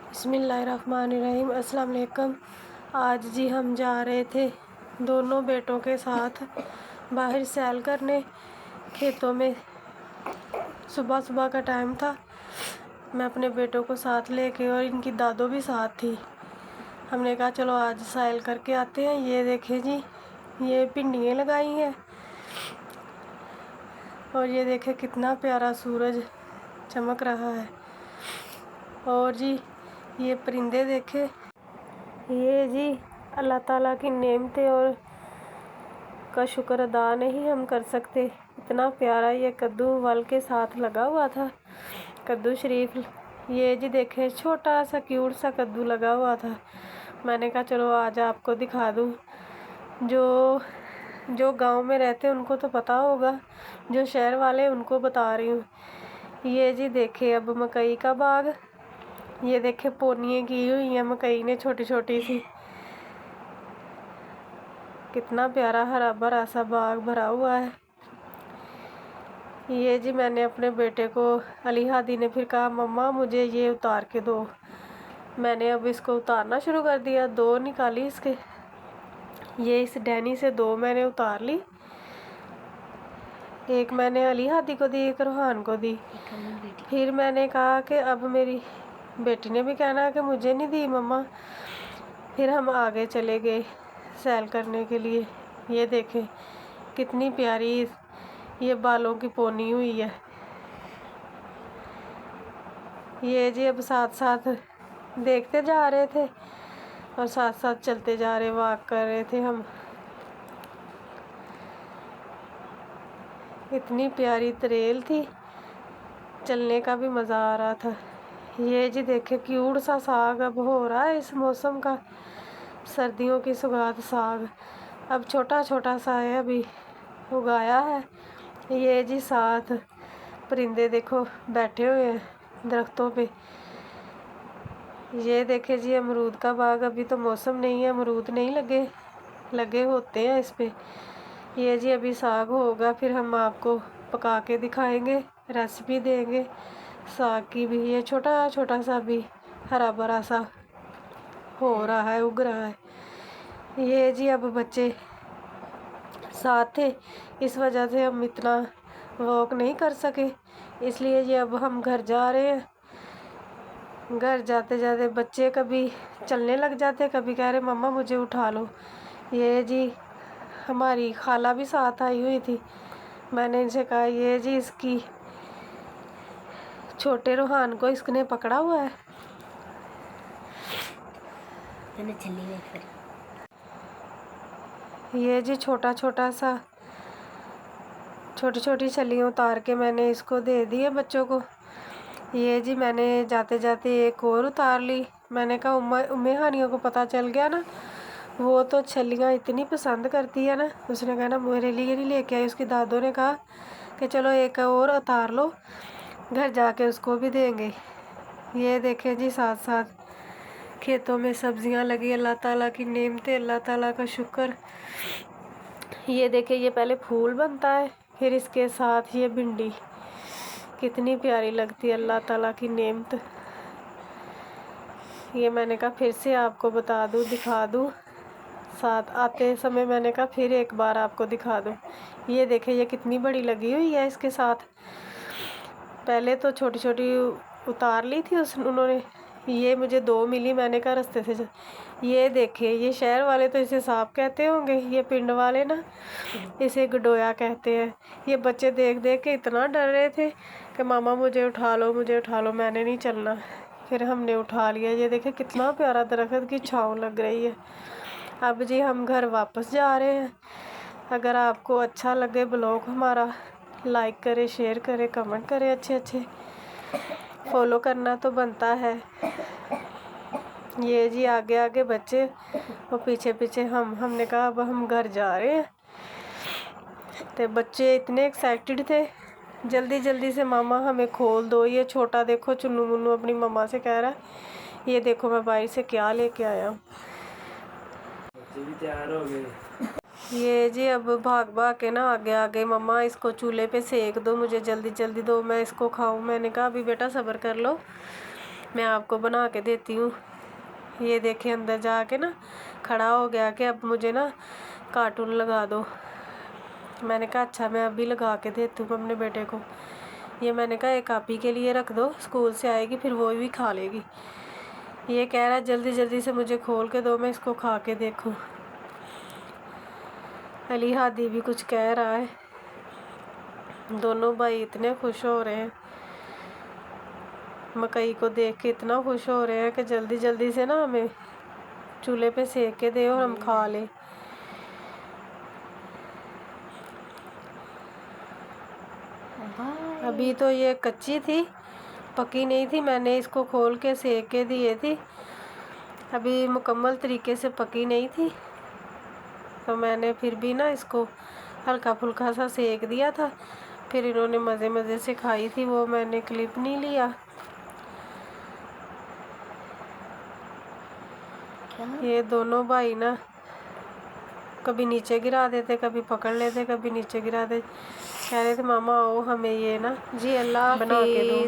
बिस्मिल्लाहिर्रहमानिर्रहीम। अस्सलाम वालेकुम। आज जी हम जा रहे थे दोनों बेटों के साथ बाहर सैर करने खेतों में। सुबह सुबह का टाइम था। मैं अपने बेटों को साथ लेके और इनकी दादो भी साथ थी। हमने कहा चलो आज सैर करके आते हैं। ये देखें जी, ये भिंडियाँ लगाई हैं और ये देखें कितना प्यारा सूरज चमक रहा है। और जी ये परिंदे देखे, ये जी अल्लाह ताला की नेमतें और का शुक्र अदा नहीं हम कर सकते। इतना प्यारा ये कद्दू वल के साथ लगा हुआ था, कद्दू शरीफ। ये जी देखे छोटा सा क्यूट सा कद्दू लगा हुआ था। मैंने कहा चलो आज आपको दिखा दूँ। जो गांव में रहते हैं उनको तो पता होगा, जो शहर वाले उनको बता रही हूँ। ये जी देखे अब मकई का बाग, ये देखे पोनियाँ की हुई हैं मकई ने छोटी छोटी सी। कितना प्यारा हरा भरा सा बाग भरा हुआ है। ये जी मैंने अपने बेटे को, अली हादी ने फिर कहा मम्मा मुझे ये उतार के दो। मैंने अब इसको उतारना शुरू कर दिया। दो निकाली इसके, ये इस डैनी से दो मैंने उतार ली। एक मैंने अली हादी को दी, एक रोहान को दी। फिर मैंने कहा कि अब मेरी बेटी ने भी कहना कि मुझे नहीं दी मम्मा। फिर हम आगे चले गए सैर करने के लिए। ये देखें कितनी प्यारी ये बालों की पोनी हुई है। ये जी अब साथ साथ देखते जा रहे थे और साथ साथ चलते जा रहे, वॉक कर रहे थे हम। इतनी प्यारी तरेल थी, चलने का भी मज़ा आ रहा था। ये जी देखे क्यूट सा साग अब हो रहा है इस मौसम का, सर्दियों की सौगात साग। अब छोटा छोटा सा है, अभी उगाया है। ये जी साथ परिंदे देखो बैठे हुए हैं दरख्तों पे। ये देखे जी अमरूद का बाग, अभी तो मौसम नहीं है, अमरूद नहीं लगे होते हैं इस पे। ये जी अभी साग होगा, फिर हम आपको पका के दिखाएंगे, रेसिपी देंगे साग की भी। ये छोटा छोटा सा भी हरा भरा सा हो रहा है, उग रहा है। ये जी अब बच्चे साथ थे, इस वजह से हम इतना वॉक नहीं कर सके, इसलिए ये अब हम घर जा रहे हैं। घर जाते जाते बच्चे कभी चलने लग जाते, कभी कह रहे मम्मा मुझे उठा लो। ये जी हमारी खाला भी साथ आई हुई थी। मैंने इनसे कहा ये जी इसकी छोटे रूहान को इसने पकड़ा हुआ है। ये जी छोटा छोटा सा छोटी छोटी छलियाँ उतार के मैंने इसको दे दी है बच्चों को। ये जी मैंने जाते जाते एक और उतार ली। मैंने कहा उम्मे हानियों को पता चल गया ना, वो तो छलियाँ इतनी पसंद करती है ना, उसने कहा ना मेरे लिए नहीं लेके आई। उसकी दादों ने कहा कि चलो एक और उतार लो, घर जाके उसको भी देंगे। ये देखें जी साथ साथ खेतों में सब्जियां लगी, अल्लाह ताला की नेमतें, अल्लाह ताला का शुक्र। ये देखें ये पहले फूल बनता है, फिर इसके साथ ये भिंडी कितनी प्यारी लगती है, अल्लाह ताला की नेमत। ये मैंने कहा फिर से आपको बता दूं, दिखा दूं। साथ आते समय मैंने कहा फिर एक बार आपको दिखा दूं। ये देखें ये कितनी बड़ी लगी हुई है इसके साथ। पहले तो छोटी छोटी उतार ली थी उन्होंने। ये मुझे दो मिली, मैंने कहा रास्ते से ये देखे, ये शहर वाले तो इसे सांप कहते होंगे, ये पिंड वाले ना इसे गडोया कहते हैं। ये बच्चे देख देख के इतना डर रहे थे कि मामा मुझे उठा लो, मुझे उठा लो, मैंने नहीं चलना। फिर हमने उठा लिया। ये देखे कितना प्यारा दरख्त की छाँव लग रही है। अब जी हम घर वापस जा रहे हैं। अगर आपको अच्छा लगे ब्लॉग हमारा, लाइक करें, शेयर करें, कमेंट करें, अच्छे फॉलो करना तो बनता है। ये जी आगे आगे बच्चे और पीछे पीछे हमने कहा अब हम घर जा रहे हैं। तो बच्चे इतने एक्साइटेड थे, जल्दी जल्दी से मामा हमें खोल दो। ये छोटा देखो चुन्नू मुन्नू अपनी मम्मा से कह रहा है ये देखो मैं बाहर से क्या लेके आया हूँ। बच्चे भी तैयार हो गए। ये जी अब भाग भाग के ना आगे आगे मम्मा इसको चूल्हे पे सेक दो, मुझे जल्दी जल्दी दो, मैं इसको खाऊं। मैंने कहा अभी बेटा सब्र कर लो, मैं आपको बना के देती हूँ। ये देखे अंदर जाके ना खड़ा हो गया कि अब मुझे ना कार्टून लगा दो। मैंने कहा अच्छा मैं अभी लगा के देती हूँ अपने बेटे को। ये मैंने कहा एक आप ही के लिए रख दो, स्कूल से आएगी फिर वो भी खा लेगी। ये कह रहा है जल्दी जल्दी से मुझे खोल के दो, मैं इसको खा के देखूँ। अली हादी भी कुछ कह रहा है। दोनों भाई इतने खुश हो रहे हैं, मकई को देख के इतना खुश हो रहे हैं कि जल्दी जल्दी से ना हमें चूल्हे पे सेक के दे और हम खा लें। अभी तो ये कच्ची थी, पकी नहीं थी, मैंने इसको खोल के सेक के दिए थी। अभी मुकम्मल तरीके से पकी नहीं थी तो मैंने फिर भी ना इसको हल्का फुल्का सा सेक दिया था। फिर इन्होंने मज़े मज़े से खाई थी, वो मैंने क्लिप नहीं लिया। ये दोनों भाई ना कभी नीचे गिरा देते, कभी पकड़ लेते, कभी नीचे गिरा देते। कह रहे थे मामा आओ हमें ये ना जी अल्लाह बना के दो।